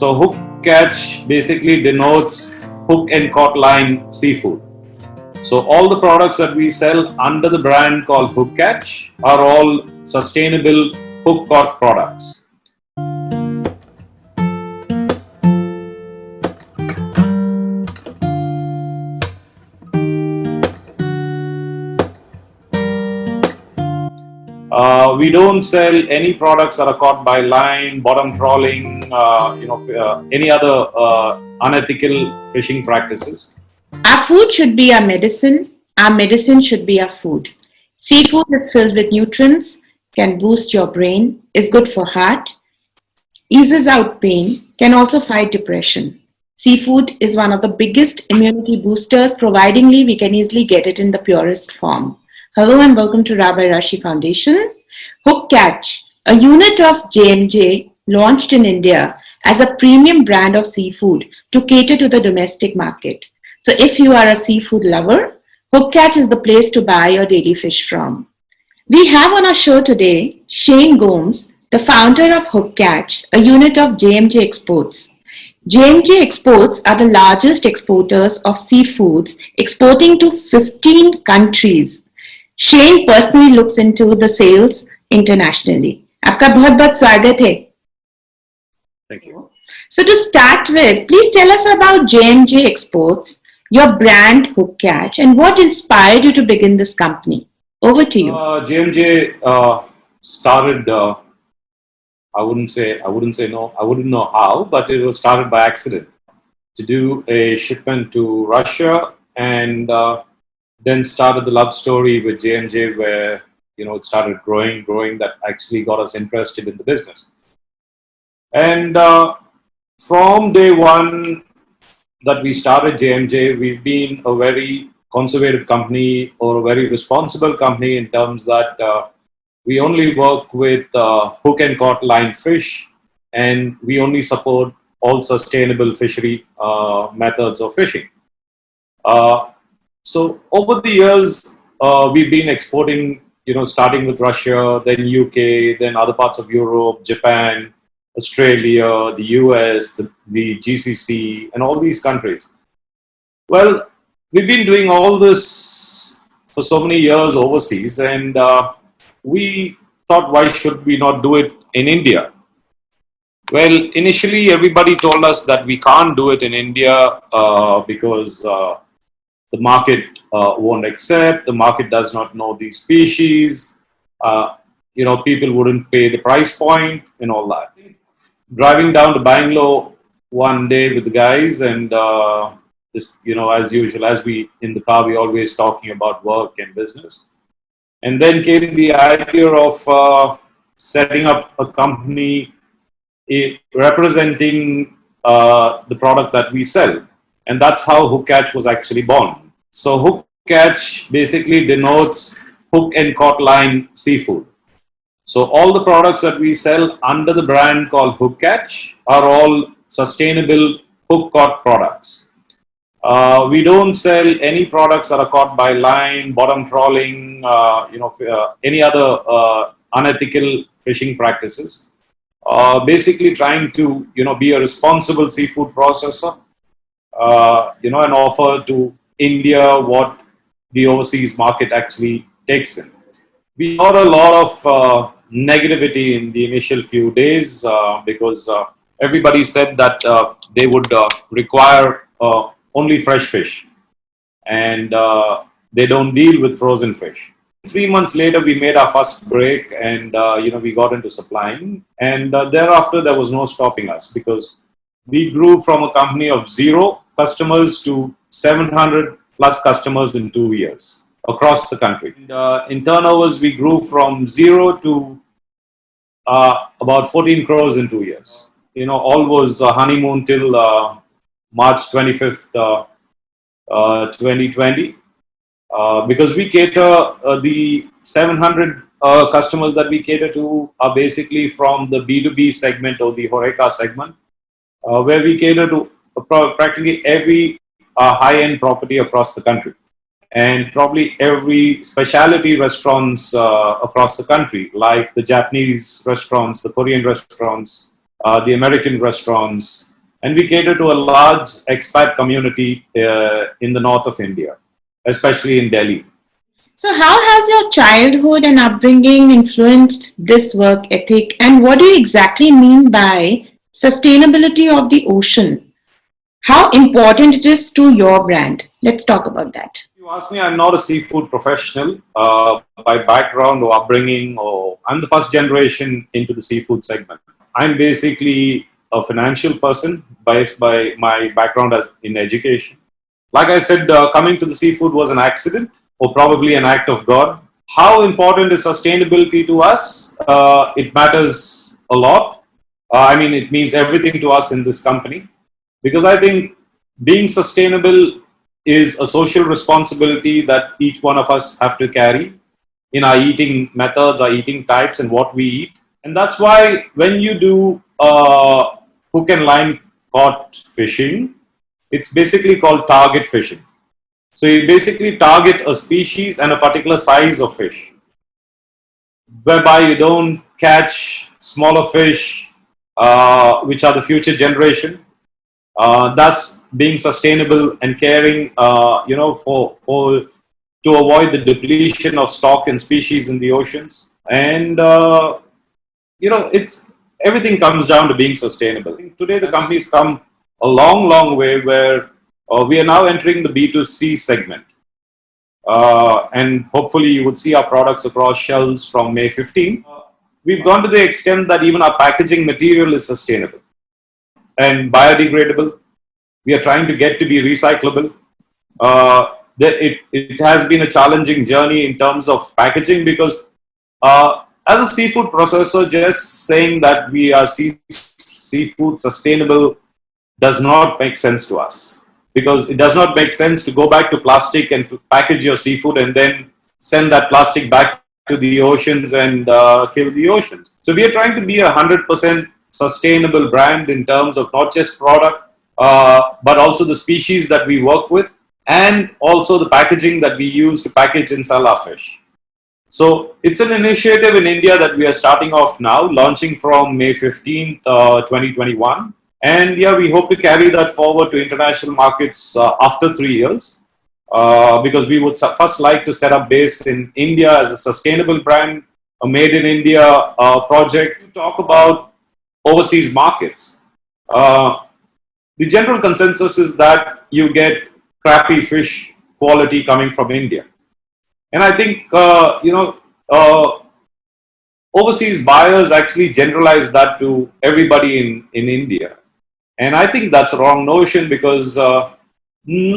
So HookCatch basically denotes hook and caught line seafood. So all the products that we sell under the brand called HookCatch are all sustainable hook caught products. We don't sell any products that are caught by line, bottom trawling, any other unethical fishing practices. Our food should be our medicine should be our food. Seafood is filled with nutrients, can boost your brain, is good for heart, eases out pain, can also fight depression. Seafood is one of the biggest immunity boosters, providingly we can easily get it in the purest form. Hello and welcome to Rabbi Rashi Foundation. HookCatch, a unit of JMJ, launched in India as a premium brand of seafood to cater to the domestic market. So if you are a seafood lover, HookCatch is the place to buy your daily fish from. We have on our show today Shane Gomes, the founder of HookCatch, a unit of JMJ Exports. JMJ Exports are the largest exporters of seafoods, exporting to 15 countries. Shane personally looks into the sales internationally. आपका बहुत-बहुत स्वागत है. Thank you. So to start with, please tell us about JMJ Exports, your brand HookCatch, and what inspired you to begin this company. Over to you. JMJ started. I wouldn't know how, but it was started by accident to do a shipment to Russia, and then started the love story with JMJ, where it started growing. That actually got us interested in the business, and from day one that we started JMJ, we've been a very conservative company or a very responsible company in terms that we only work with hook and caught line fish, and we only support all sustainable fishery methods of fishing. So over the years, we've been exporting, starting with Russia, then UK, then other parts of Europe, Japan, Australia, the US, the GCC, and all these countries. Well, we've been doing all this for so many years overseas, and we thought, why should we not do it in India? Well, initially everybody told us that we can't do it in India because the market won't accept, the market does not know these species, people wouldn't pay the price point and all that. Driving down to Bangalore one day with the guys, and as usual, as we in the car, we always talking about work and business. And then came the idea of setting up a company representing the product that we sell. And that's how HookCatch was actually born. So HookCatch basically denotes hook and caught line seafood. So all the products that we sell under the brand called HookCatch are all sustainable hook caught products. We don't sell any products that are caught by line, bottom trawling, any other unethical fishing practices. Basically trying to, be a responsible seafood processor, and offer to India what the overseas market actually takes in. We got a lot of negativity in the initial few days because everybody said that they would require only fresh fish, and they don't deal with frozen fish. 3 months later, we made our first break, and we got into supplying, and thereafter there was no stopping us, because we grew from a company of 0 customers to 700 plus customers in 2 years across the country. And, in turnovers, we grew from 0 to about 14 crores in 2 years. All was honeymoon till March 25th, 2020. Because we cater, the 700 customers that we cater to are basically from the B2B segment or the Horeca segment, where we cater to practically every high-end property across the country, and probably every specialty restaurants across the country, like the Japanese restaurants, the Korean restaurants, the American restaurants, And we cater to a large expat community in the north of India, especially in Delhi. So, how has your childhood and upbringing influenced this work ethic, and what do you exactly mean by sustainability of the ocean? How important it is to your brand? Let's talk about that. You ask me, I'm not a seafood professional by background or upbringing, or I'm the first generation into the seafood segment. I'm basically a financial person based by my background as in education. Like I said, coming to the seafood was an accident or probably an act of God. How important is sustainability to us? It matters a lot. It means everything to us in this company because I think being sustainable is a social responsibility that each one of us have to carry in our eating methods, our eating types, and what we eat. And that's why when you do hook and line caught fishing, it's basically called target fishing. So you basically target a species and a particular size of fish, whereby you don't catch smaller fish, which are the future generation. Thus, being sustainable and caring, for to avoid the depletion of stock and species in the oceans, and it's everything comes down to being sustainable. Today, the company's come a long, long way where we are now entering the B2C segment. And hopefully you would see our products across shelves from May 15. We've gone to the extent that even our packaging material is sustainable and biodegradable. We are trying to get to be recyclable. It has been a challenging journey in terms of packaging because as a seafood processor, just saying that we are seafood sustainable does not make sense to us, because it does not make sense to go back to plastic and to package your seafood and then send that plastic back to the oceans and kill the oceans. So we are trying to be 100% sustainable brand in terms of not just product, but also the species that we work with and also the packaging that we use to package and sell our fish. So it's an initiative in India that we are starting off now, launching from May 15th, 2021. And yeah, we hope to carry that forward to international markets after 3 years, because we would first like to set up base in India as a sustainable brand, a made in India project. To talk about overseas markets, the general consensus is that you get crappy fish quality coming from India. And I think, overseas buyers actually generalize that to everybody in India. And I think that's a wrong notion because you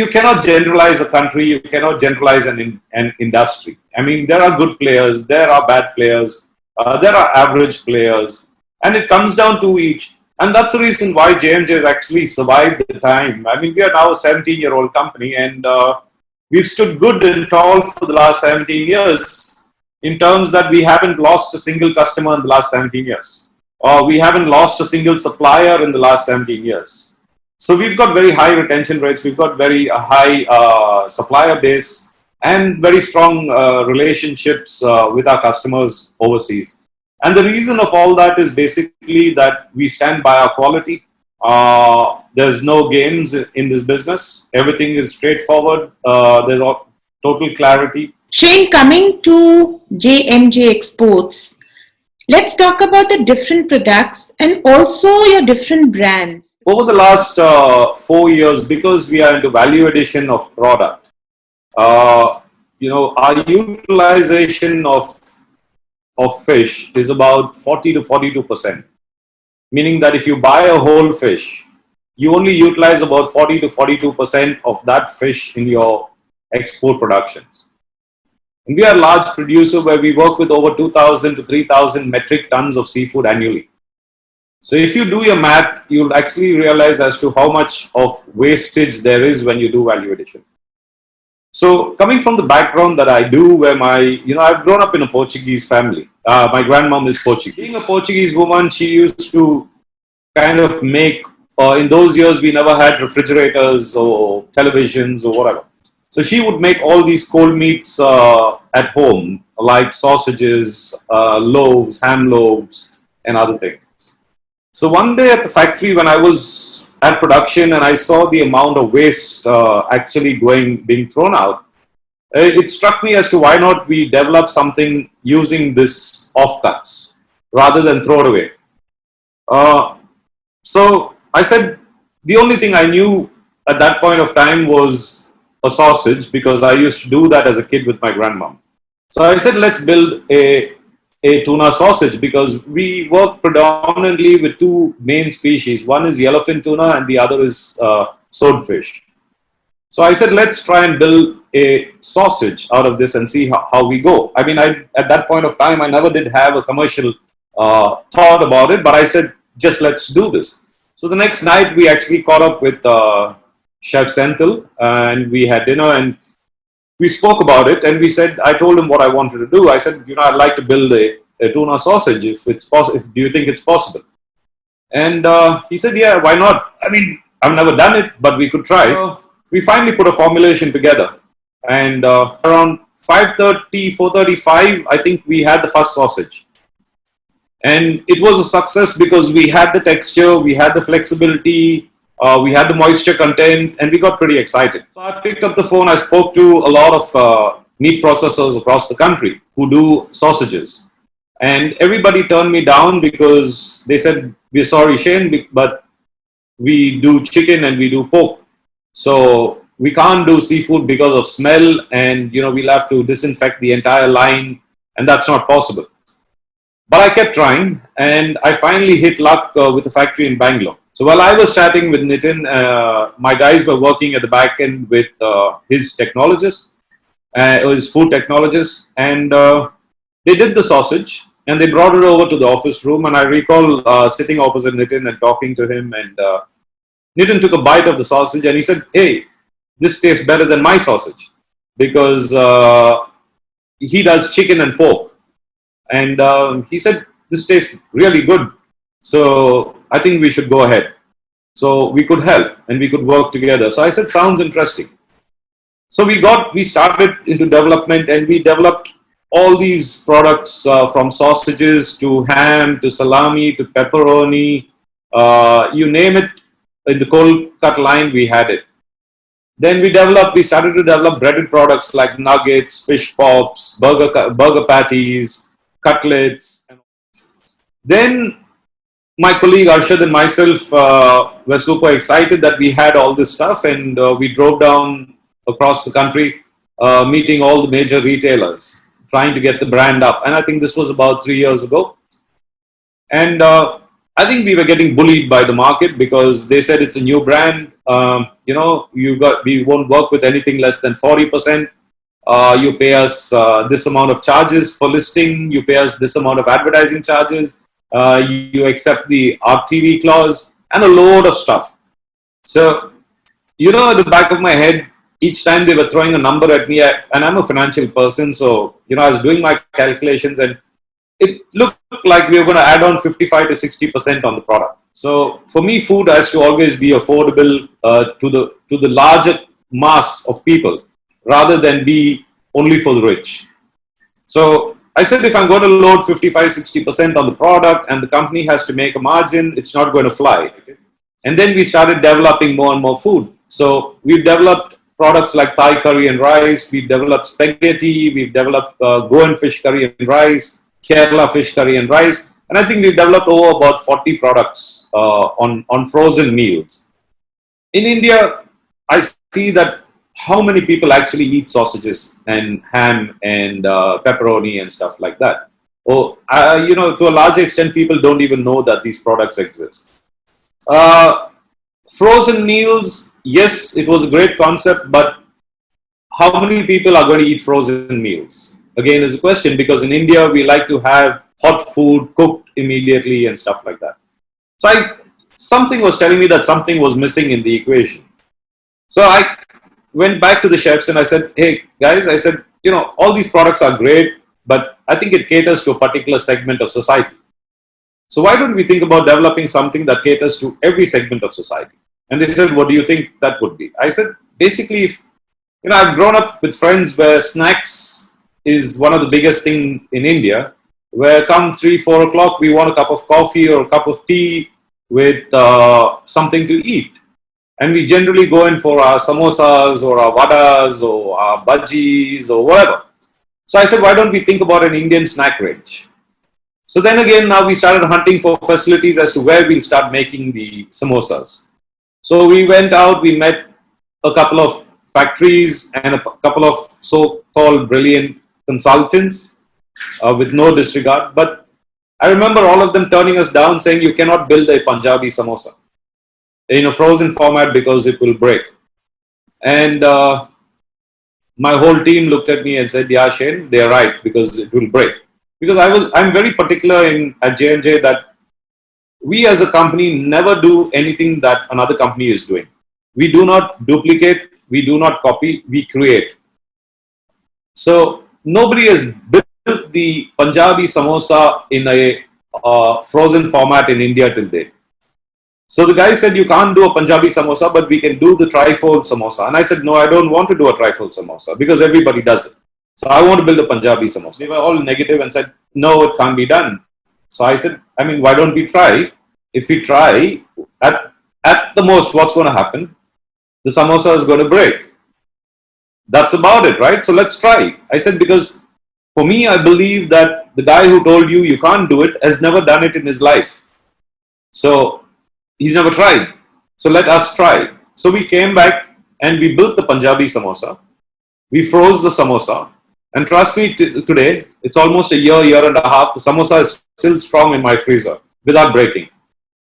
cannot generalize a country, you cannot generalize an industry. I mean, there are good players, there are bad players, there are average players, and it comes down to each. And that's the reason why JMJ has actually survived the time. I mean, we are now a 17-year-old company, and we've stood good and tall for the last 17 years in terms that we haven't lost a single customer in the last 17 years. We haven't lost a single supplier in the last 17 years. So we've got very high retention rates, we've got very high supplier base and very strong relationships with our customers overseas. And the reason of all that is basically that we stand by our quality. There's no games in this business. Everything is straightforward. There's total clarity. Shane, coming to JMJ Exports, let's talk about the different products and also your different brands. Over the last 4 years, because we are into value addition of product, our utilization of fish is about 40 to 42%. Meaning that if you buy a whole fish, you only utilize about 40 to 42% of that fish in your export productions. And we are a large producer where we work with over 2,000 to 3,000 metric tons of seafood annually. So if you do your math, you'll actually realize as to how much of wastage there is when you do value addition. So coming from the background that I do, where I've grown up in a Portuguese family. My grandmom is Portuguese. Being a Portuguese woman, she used to kind of make, in those years, we never had refrigerators or televisions or whatever. So she would make all these cold meats at home, like sausages, loaves, ham loaves, and other things. So one day at the factory when I was at production and I saw the amount of waste actually being thrown out, it struck me as to why not we develop something using this offcuts rather than throw it away. So I said the only thing I knew at that point of time was a sausage because I used to do that as a kid with my grandmom. So I said, let's build a tuna sausage because we work predominantly with two main species. One is yellowfin tuna and the other is swordfish. So I said, let's try and build a sausage out of this and see how we go. I mean, at that point of time, I never did have a commercial thought about it, but I said, just let's do this. So the next night, we actually caught up with Chef Senthil and we had dinner and we spoke about it and we said, I told him what I wanted to do. I said, I'd like to build a tuna sausage if it's possible. Do you think it's possible? And he said, yeah, why not? I mean, I've never done it, but we could try. So we finally put a formulation together and around 5:30, 4:35, I think we had the first sausage. And it was a success because we had the texture, we had the flexibility, we had the moisture content, and we got pretty excited. So I picked up the phone, I spoke to a lot of meat processors across the country who do sausages. And everybody turned me down because they said, we're sorry, Shane, but we do chicken and we do pork. So we can't do seafood because of smell and, we'll have to disinfect the entire line and that's not possible. But I kept trying and I finally hit luck with a factory in Bangalore. So while I was chatting with Nitin, my guys were working at the back end with his technologist, his food technologist, and they did the sausage and they brought it over to the office room. And I recall sitting opposite Nitin and talking to him and Nitin took a bite of the sausage and he said, hey, this tastes better than my sausage because he does chicken and pork. And he said, this tastes really good. So I think we should go ahead. So we could help and we could work together. So I said, sounds interesting. So we started into development and we developed all these products from sausages to ham to salami to pepperoni, you name it. In the cold cut line, we had it. Then we started to develop breaded products like nuggets, fish pops, burger patties, cutlets. Then my colleague Arshad and myself were super excited that we had all this stuff and we drove down across the country meeting all the major retailers, trying to get the brand up. And I think this was about 3 years ago. And I think we were getting bullied by the market because they said it's a new brand. We won't work with anything less than 40%. You pay us this amount of charges for listing. You pay us this amount of advertising charges. You accept the RTV clause and a load of stuff. So, at the back of my head, each time they were throwing a number at me, and I'm a financial person, so, I was doing my calculations and it looked like we were going to add on 55 to 60% on the product. So for me, food has to always be affordable to the larger mass of people rather than be only for the rich. So I said, if I'm going to load 55, 60% on the product and the company has to make a margin, it's not going to fly. And then we started developing more and more food. So we've developed products like Thai curry and rice. We've developed spaghetti. We've developed Goan fish curry and rice, Kerala fish curry and rice. And I think we've developed over about 40 products on frozen meals. In India, I see that how many people actually eat sausages and ham and pepperoni and stuff like that. To a large extent, people don't even know that these products exist. Frozen meals, yes, it was a great concept, but how many people are going to eat frozen meals? Again, is a question because in India, we like to have hot food cooked immediately and stuff like that. So something was telling me that something was missing in the equation. So I went back to the chefs and I said, hey guys, I said, all these products are great, but I think it caters to a particular segment of society. So why don't we think about developing something that caters to every segment of society? And they said, what do you think that would be? I said, basically, I've grown up with friends where snacks is one of the biggest things in India, where come 3, 4 o'clock, we want a cup of coffee or a cup of tea with something to eat. And we generally go in for our samosas or our vadas or our bhajis or whatever. So I said, why don't we think about an Indian snack range? So then again, now we started hunting for facilities as to where we'll start making the samosas. So we went out, we met a couple of factories and a couple of so-called brilliant consultants with no disregard. But I remember all of them turning us down, saying you cannot build a Punjabi samosa in a frozen format because it will break. And my whole team looked at me and said, yeah, Shane, they're right, because it will break. Because I'm very particular at JMJ that we as a company never do anything that another company is doing. We do not duplicate, we do not copy, we create. So nobody has built the Punjabi samosa in a frozen format in India till date. So the guy said, you can't do a Punjabi samosa, but we can do the trifold samosa. And I said, no, I don't want to do a trifold samosa because everybody does it. So I want to build a Punjabi samosa. They were all negative and said, no, it can't be done. So I said, I mean, why don't we try? If we try, at the most, what's going to happen? The samosa is going to break. That's about it, right? So let's try. I said, because for me, I believe that the guy who told you can't do it has never done it in his life. So he's never tried. So let us try. So we came back and we built the Punjabi samosa. We froze the samosa. And trust me, today, it's almost a year and a half. The samosa is still strong in my freezer without breaking.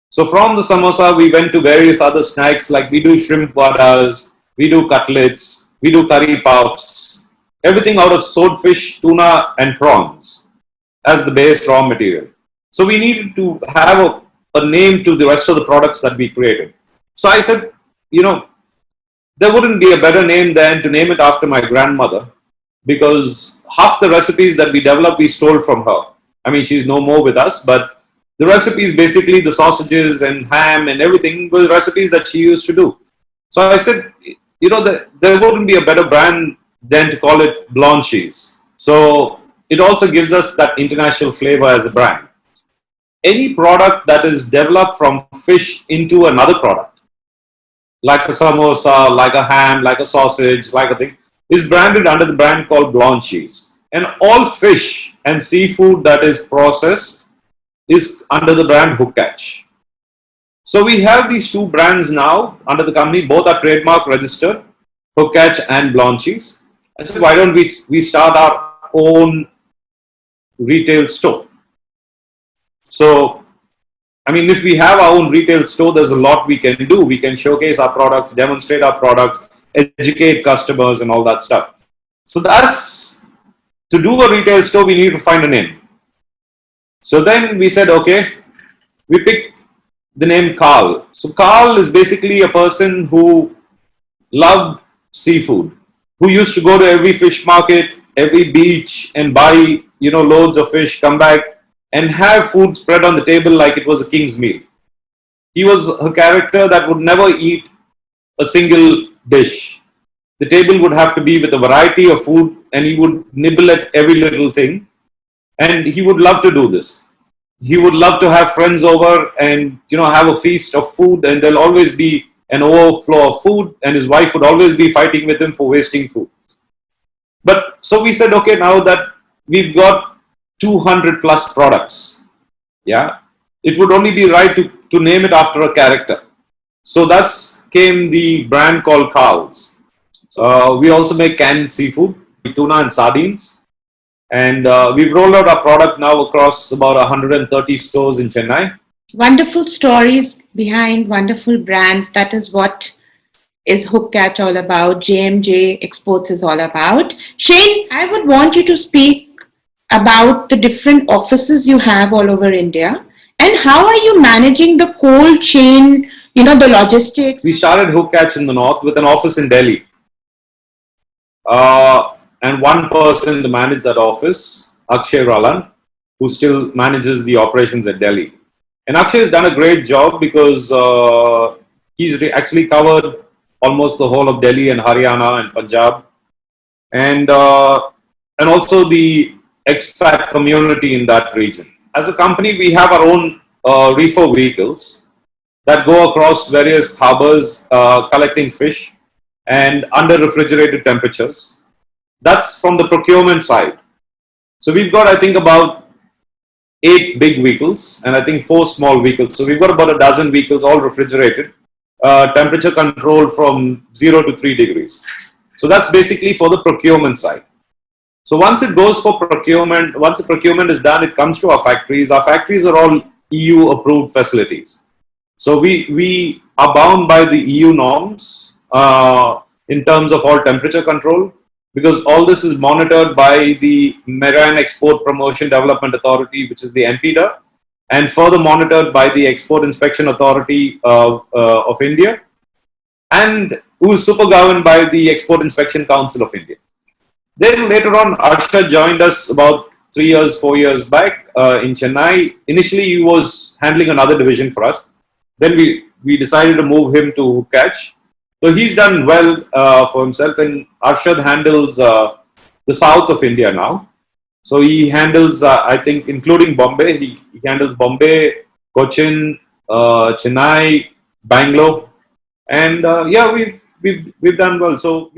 So from the samosa, we went to various other snacks, like we do shrimp vadas, we do cutlets, we do curry puffs, everything out of swordfish, tuna and prawns as the base raw material. So we needed to have a name to the rest of the products that we created. So I said, you know, there wouldn't be a better name than to name it after my grandmother, because half the recipes that we developed, we stole from her. I mean, she's no more with us, but the recipes, basically the sausages and ham and everything, were recipes that she used to do. So I said, you know, there wouldn't be a better brand than to call it Blanche's. So it also gives us that international flavor as a brand. Any product that is developed from fish into another product, like a samosa, like a ham, like a sausage, like a thing, is branded under the brand called Blanche's. And all fish and seafood that is processed is under the brand HookCatch. So we have these two brands now under the company, both are trademark registered, HookCatch and Blanche's. I said, why don't we start our own retail store? So, I mean, if we have our own retail store, there's a lot we can do. We can showcase our products, demonstrate our products, educate customers and all that stuff. So that's, to do a retail store, we need to find a name. So then we said, okay, we picked the name Carl. So Carl is basically a person who loved seafood, who used to go to every fish market, every beach and buy, you know, loads of fish, come back and have food spread on the table like it was a king's meal. He was a character that would never eat a single dish. The table would have to be with a variety of food and he would nibble at every little thing. And he would love to do this. He would love to have friends over and, you know, have a feast of food, and there'll always be an overflow of food, and his wife would always be fighting with him for wasting food. But so we said, okay, now that we've got 200 plus products, yeah, it would only be right to name it after a character. So that's came the brand called Carl's. So we also make canned seafood, tuna and sardines. And we've rolled out our product now across about 130 stores in Chennai. Wonderful stories behind wonderful brands. That is what is HookCatch all about, JMJ Exports is all about. Shane, I would want you to speak about the different offices you have all over India and how are you managing the cold chain, you know, the logistics. We started HookCatch in the north with an office in Delhi. And one person to manage that office, Akshay Ralan, who still manages the operations at Delhi. And Akshay has done a great job because he's actually covered almost the whole of Delhi and Haryana and Punjab. And also the expat community in that region. As a company, we have our own reefer vehicles. that go across various harbors collecting fish and under refrigerated temperatures. That's from the procurement side. So we've got, I think, about 8 big vehicles and I think 4 small vehicles. So we've got about a dozen vehicles, all refrigerated, temperature control from 0 to 3 degrees. So that's basically for the procurement side. So once it goes for procurement, once the procurement is done, it comes to our factories. Our factories are all EU approved facilities. So we are bound by the EU norms in terms of all temperature control, because all this is monitored by the Marine Export Promotion Development Authority, which is the MPDA, and further monitored by the Export Inspection Authority of India, and who is super governed by the Export Inspection Council of India. Then later on, Arsha joined us about 4 years back in Chennai. Initially, he was handling another division for us. Then we decided to move him to HookCatch. So he's done well for himself, and Arshad handles the south of India now. So he handles, I think, including Bombay, he handles Bombay, Cochin, Chennai, Bangalore, and yeah, we've done well. So